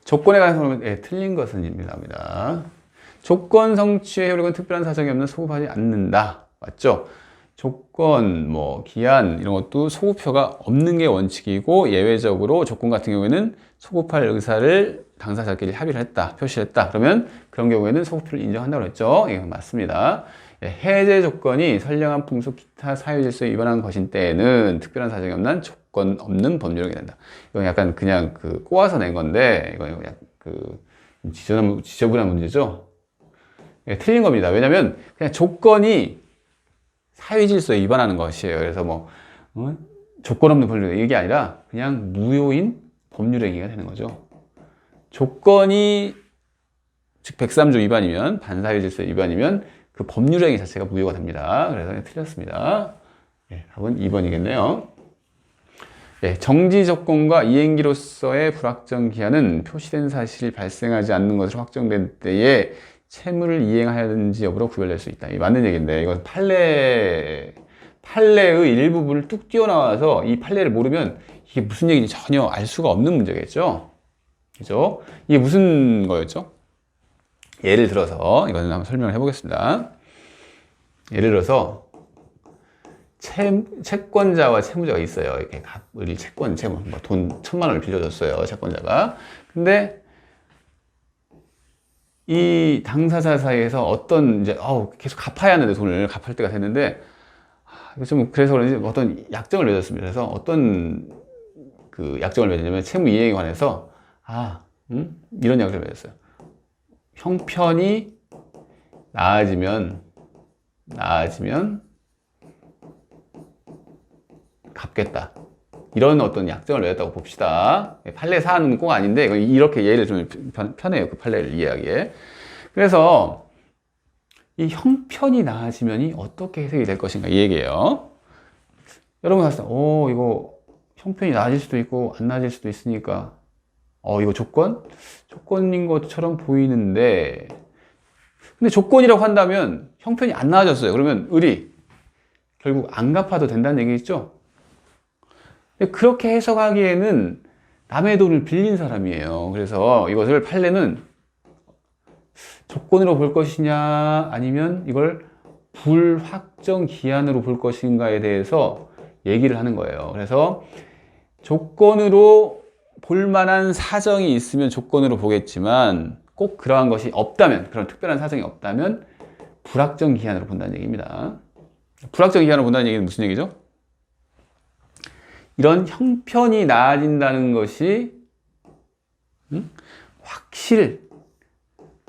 조건에 관해서 틀린 것은 입니다. 조건 성취의 효력은 특별한 사정이 없는 소급하지 않는다. 맞죠? 조건, 기한 이런 것도 소급표가 없는 게 원칙이고 예외적으로 조건 같은 경우에는 소급할 의사를 당사자끼리 합의를 했다, 표시를 했다. 그러면 그런 경우에는 소급표를 인정한다고 했죠. 예, 맞습니다. 해제 조건이 선량한 풍속 기타 사유 질서에 위반한 것인 때에는 특별한 사정이 없는 조건 없는 법률이 된다. 이건 약간 그냥 꼬아서 낸 건데 이건 약간 지저분한 문제죠. 예, 틀린 겁니다. 왜냐면 그냥 조건이 사회 질서에 위반하는 것이에요. 그래서 조건 없는 법률 이게 아니라 그냥 무효인 법률 행위가 되는 거죠. 조건이 즉 103조 위반이면 반사회 질서 위반이면 그 법률 행위 자체가 무효가 됩니다. 그래서 틀렸습니다. 예, 답은 2번이겠네요. 예, 정지 조건과 이행기로서의 불확정 기한은 표시된 사실이 발생하지 않는 것으로 확정된 때에 채무를 이행하여야하는지 여부로 구별될 수 있다. 이 맞는 얘기인데 이건 판례의 일부분을 뚝 띄어나와서 이 판례를 모르면 이게 무슨 얘기인지 전혀 알 수가 없는 문제겠죠. 그죠? 이게 무슨 거였죠? 예를 들어서 이거는 한번 설명을 해보겠습니다. 예를 들어서 채권자와 채무자가 있어요. 이렇게 우리 채무, 돈 1,000만 원을 빌려줬어요. 채권자가. 근데 이 당사자 사이에서 계속 갚아야 하는데 돈을 갚을 때가 됐는데 그래서 그런지 어떤 약정을 맺었습니다. 그래서 어떤 약정을 맺었냐면 채무 이행에 관해서 이런 약정을 맺었어요. 형편이 나아지면 갚겠다. 이런 어떤 약정을 맺었다고 봅시다. 판례 사안은 꼭 아닌데 이렇게 예를 좀 편해요. 그 판례를 이해하기에. 그래서 이 형편이 나아지면이 어떻게 해석이 될 것인가 이 얘기예요. 여러분 봤을 때 이거 형편이 나아질 수도 있고 안 나아질 수도 있으니까 이거 조건인 것처럼 보이는데 근데 조건이라고 한다면 형편이 안 나아졌어요. 그러면 결국 안 갚아도 된다는 얘기겠죠? 그렇게 해석하기에는 남의 돈을 빌린 사람이에요. 그래서 이것을 판례는 조건으로 볼 것이냐 아니면 이걸 불확정 기한으로 볼 것인가에 대해서 얘기를 하는 거예요. 그래서 조건으로 볼 만한 사정이 있으면 조건으로 보겠지만 꼭 그러한 것이 없다면, 그런 특별한 사정이 없다면 불확정 기한으로 본다는 얘기입니다. 불확정 기한으로 본다는 얘기는 무슨 얘기죠? 이런 형편이 나아진다는 것이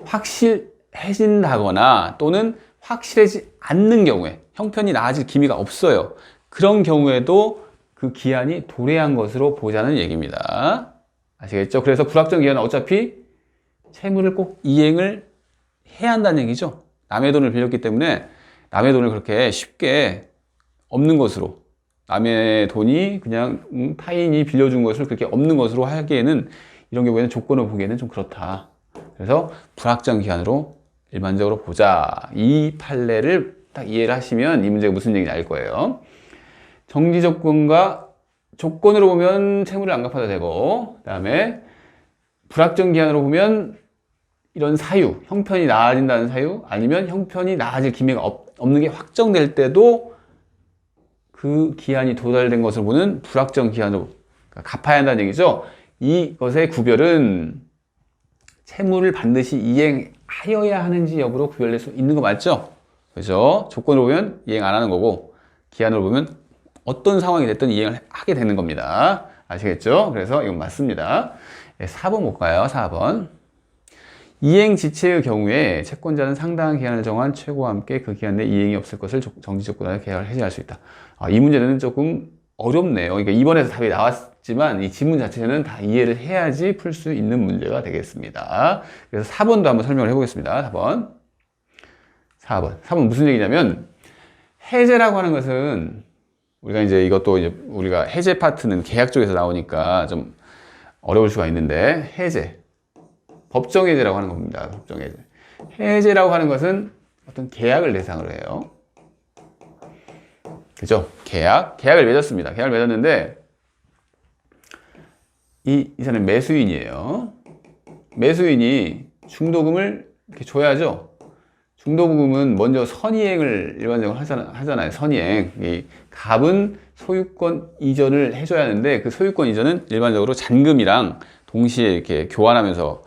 확실해진다거나 또는 확실하지 않는 경우에 형편이 나아질 기미가 없어요. 그런 경우에도 그 기한이 도래한 것으로 보자는 얘기입니다. 아시겠죠? 그래서 불확정 기한은 어차피 채무를 꼭 이행을 해야 한다는 얘기죠. 남의 돈을 빌렸기 때문에 남의 돈을 그렇게 쉽게 없는 것으로, 남의 돈이 그냥 타인이 빌려준 것을 그렇게 없는 것으로 하기에는 이런 경우에는 조건을 보기에는 좀 그렇다. 그래서 불확정 기한으로 일반적으로 보자. 이 판례를 딱 이해를 하시면 이 문제가 무슨 얘기인지 알 거예요. 정지 조건과 조건으로 보면 채무를 안 갚아도 되고, 그 다음에 불확정 기한으로 보면 이런 사유, 형편이 나아진다는 사유, 아니면 형편이 나아질 기미가 없는 게 확정될 때도 그 기한이 도달된 것을 보는 불확정 기한으로 갚아야 한다는 얘기죠. 이것의 구별은 채무를 반드시 이행하여야 하는지 여부로 구별될 수 있는 거 맞죠? 그죠? 조건으로 보면 이행 안 하는 거고, 기한으로 보면 어떤 상황이 됐든 이행을 하게 되는 겁니다. 아시겠죠? 그래서 이건 맞습니다. 4번 볼까요? 4번. 이행 지체의 경우에 채권자는 상당한 기한을 정한 최고와 함께 그 기한 내 이행이 없을 것을 정지 조건하여 계약을 해지할 수 있다. 이 문제는 조금 어렵네요. 그러니까 2번에서 답이 나왔지만 이 지문 자체는 다 이해를 해야지 풀 수 있는 문제가 되겠습니다. 그래서 4번도 한번 설명을 해보겠습니다. 4번 무슨 얘기냐면 해제라고 하는 것은 우리가 이것도 우리가 해제 파트는 계약 쪽에서 나오니까 좀 어려울 수가 있는데 법정 해제라고 하는 겁니다. 법정 해제. 해제라고 하는 것은 어떤 계약을 대상으로 해요. 그죠? 계약을 맺었습니다. 계약을 맺었는데 이 사람은 매수인이에요. 매수인이 중도금을 이렇게 줘야죠. 중도금은 먼저 선이행을 일반적으로 하잖아요. 선이행. 이 갑은 소유권 이전을 해줘야 하는데 그 소유권 이전은 일반적으로 잔금이랑 동시에 이렇게 교환하면서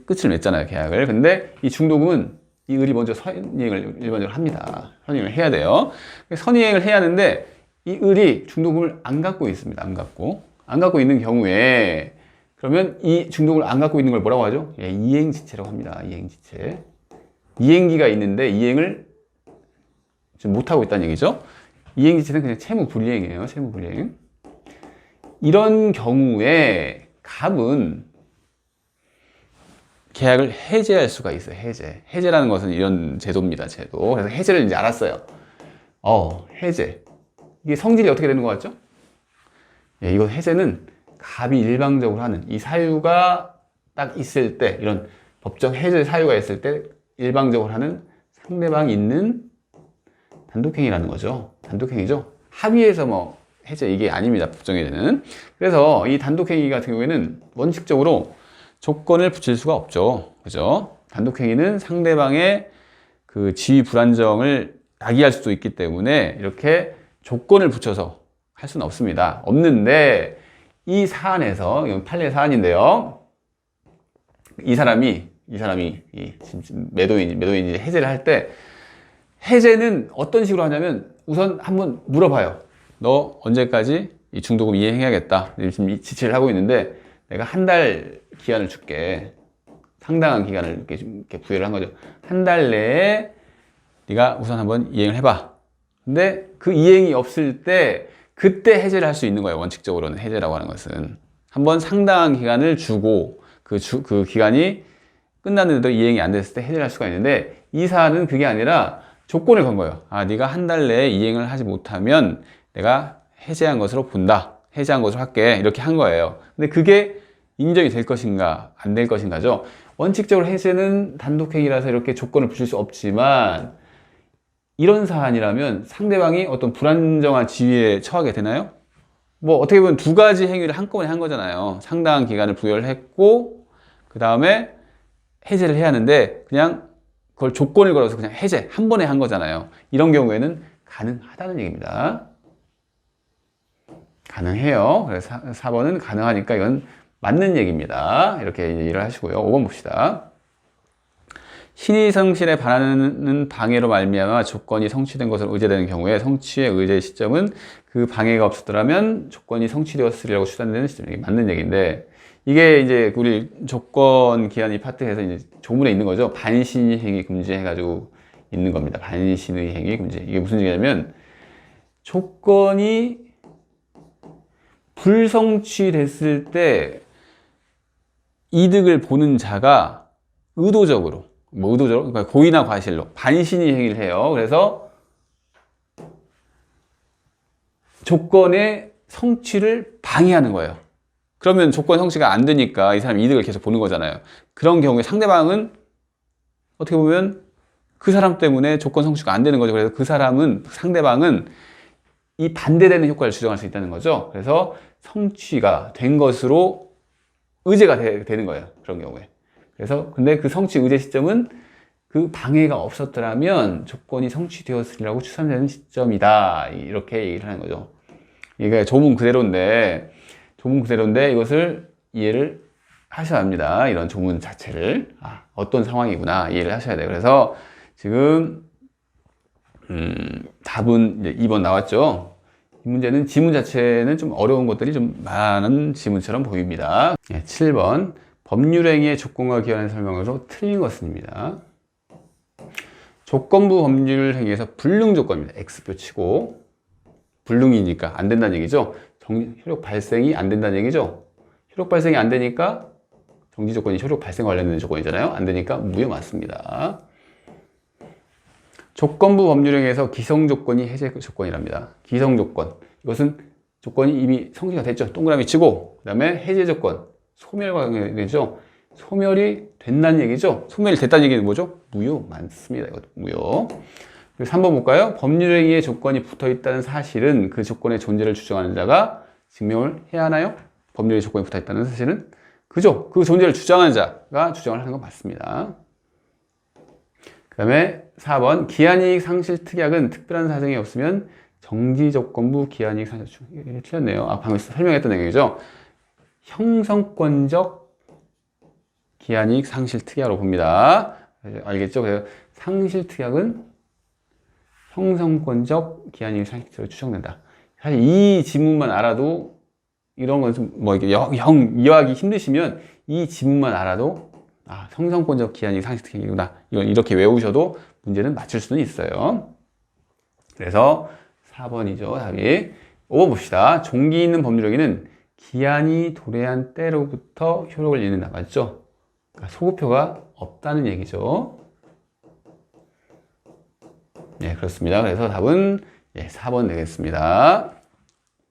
끝을 맺잖아요. 계약을. 근데 이 중도금은 이 을이 먼저 선이행을 일반적으로 합니다. 선이행을 해야 돼요. 선이행을 해야 하는데 이 을이 중도금을 안 갖고 있습니다. 안 갖고 있는 경우에 그러면 이 중도금을 안 갖고 있는 걸 뭐라고 하죠? 예, 이행지체라고 합니다. 이행지체. 이행기가 있는데 이행을 지금 못하고 있다는 얘기죠. 이행지체는 그냥 채무불이행이에요. 채무불이행. 이런 경우에 갑은 계약을 해제할 수가 있어요. 해제라는 것은 이런 제도입니다. 제도. 그래서 해제를 이제 알았어요. 해제. 이게 성질이 어떻게 되는 것 같죠? 예, 이거 해제는 갑이 일방적으로 하는 이 사유가 딱 있을 때, 이런 법정 해제 사유가 있을 때 일방적으로 하는 상대방이 있는 단독행위라는 거죠. 단독행위죠. 합의해서 뭐 해제 이게 아닙니다. 법정 해제는. 그래서 이 단독행위 같은 경우에는 원칙적으로 조건을 붙일 수가 없죠. 그죠? 단독행위는 상대방의 그 지위 불안정을 야기할 수도 있기 때문에 이렇게 조건을 붙여서 할 수는 없습니다. 없는데 이 사안에서, 이건 판례 사안인데요. 이 사람이 매도인이 해제를 할 때 해제는 어떤 식으로 하냐면 우선 한번 물어봐요. 너 언제까지 이 중도금 이행해야겠다. 지금 이 지체를 하고 있는데 내가 한 달 기한을 줄게. 상당한 기간을 이렇게 부여를 한 거죠. 한 달 내에 네가 우선 한번 이행을 해봐. 근데 그 이행이 없을 때 그때 해제를 할 수 있는 거예요. 원칙적으로는 해제라고 하는 것은 한번 상당한 기간을 주고 그 기간이 끝났는데도 이행이 안 됐을 때 해제를 할 수가 있는데 이 사안은 그게 아니라 조건을 건 거예요. 네가 한 달 내에 이행을 하지 못하면 내가 해제한 것으로 본다. 해제한 것으로 할게. 이렇게 한 거예요. 근데 그게 인정이 될 것인가 안 될 것인가죠. 원칙적으로 해제는 단독행위라서 이렇게 조건을 붙일 수 없지만 이런 사안이라면 상대방이 어떤 불안정한 지위에 처하게 되나요? 뭐 어떻게 보면 두 가지 행위를 한꺼번에 한 거잖아요. 상당한 기간을 부여를 했고 그 다음에 해제를 해야 하는데 그냥 그걸 조건을 걸어서 그냥 해제 한 번에 한 거잖아요. 이런 경우에는 가능하다는 얘기입니다. 가능해요. 그래서 4번은 가능하니까 이건 맞는 얘기입니다. 이렇게 이제 일을 하시고요. 5번 봅시다. 신의 성실에 반하는 방해로 말미암아 조건이 성취된 것으로 의제되는 경우에 성취의 의제 시점은 그 방해가 없었더라면 조건이 성취되었으리라고 추산되는 시점. 이게 맞는 얘기인데 이게 이제 우리 조건 기한 이 파트에서 이제 조문에 있는 거죠. 반신의 행위 금지 해가지고 있는 겁니다. 반신의 행위 금지. 이게 무슨 얘기냐면 조건이 불성취됐을 때 이득을 보는 자가 의도적으로 그러니까 고의나 과실로 반신의 행위를 해요. 그래서 조건의 성취를 방해하는 거예요. 그러면 조건 성취가 안 되니까 이 사람이 이득을 계속 보는 거잖아요. 그런 경우에 상대방은 어떻게 보면 그 사람 때문에 조건 성취가 안 되는 거죠. 그래서 상대방은 이 반대되는 효과를 주장할 수 있다는 거죠. 그래서 성취가 된 것으로 의제가 되는 거예요. 그런 경우에. 그래서 근데 그 성취 의제 시점은 그 방해가 없었더라면 조건이 성취되었으리라고 추산되는 시점이다. 이렇게 얘기를 하는 거죠. 이게 조문 그대로인데 이것을 이해를 하셔야 합니다. 이런 조문 자체를 어떤 상황이구나 이해를 하셔야 돼요. 그래서 지금 답은 이제 2번 나왔죠. 이 문제는 지문 자체는 좀 어려운 것들이 좀 많은 지문처럼 보입니다. 7번 법률행위의 조건과 기한의 설명으로 틀린 것은입니다. 조건부 법률행위에서 불능조건입니다. X표 치고 불능이니까 안 된다는 얘기죠. 효력 발생이 안 된다는 얘기죠. 효력 발생이 안 되니까 정지조건이 효력 발생 관련된 조건이잖아요. 안 되니까 무효 맞습니다. 조건부 법률행위에서 기성조건이 해제 조건이랍니다. 기성조건. 이것은 조건이 이미 성취가 됐죠. 동그라미 치고 그 다음에 해제조건. 소멸과 관계되죠. 소멸이 된다는 얘기죠. 소멸이 됐다는 얘기는 뭐죠? 무효 많습니다. 이것도 무효. 그리고 3번 볼까요? 법률행위에 조건이 붙어있다는 사실은 그 조건의 존재를 주장하는 자가 증명을 해야 하나요? 법률행위 조건이 붙어있다는 사실은 그죠? 그 존재를 주장하는 자가 주장을 하는 건 맞습니다. 그 다음에 4번 기한이익 상실 특약은 특별한 사정이 없으면 정지조건부 기한이익 상실 이게 틀렸네요. 방금 설명했던 내용이죠. 형성권적 기한이익 상실 특약으로 봅니다. 알겠죠? 그래서 상실 특약은 형성권적 기한이익 상실 특약으로 추정된다. 사실 이 지문만 알아도 이런 건 좀 뭐 이게 이해하기 힘드시면 이 지문만 알아도 형성권적 기한이익 상실 특약이구나. 이건 이렇게 외우셔도 문제는 맞출 수는 있어요. 그래서 4번이죠, 답이. 5번 봅시다. 종기 있는 법률행위는 기한이 도래한 때로부터 효력을 잃는다. 맞죠? 그러니까 소급효가 없다는 얘기죠. 네, 그렇습니다. 그래서 답은 4번 되겠습니다.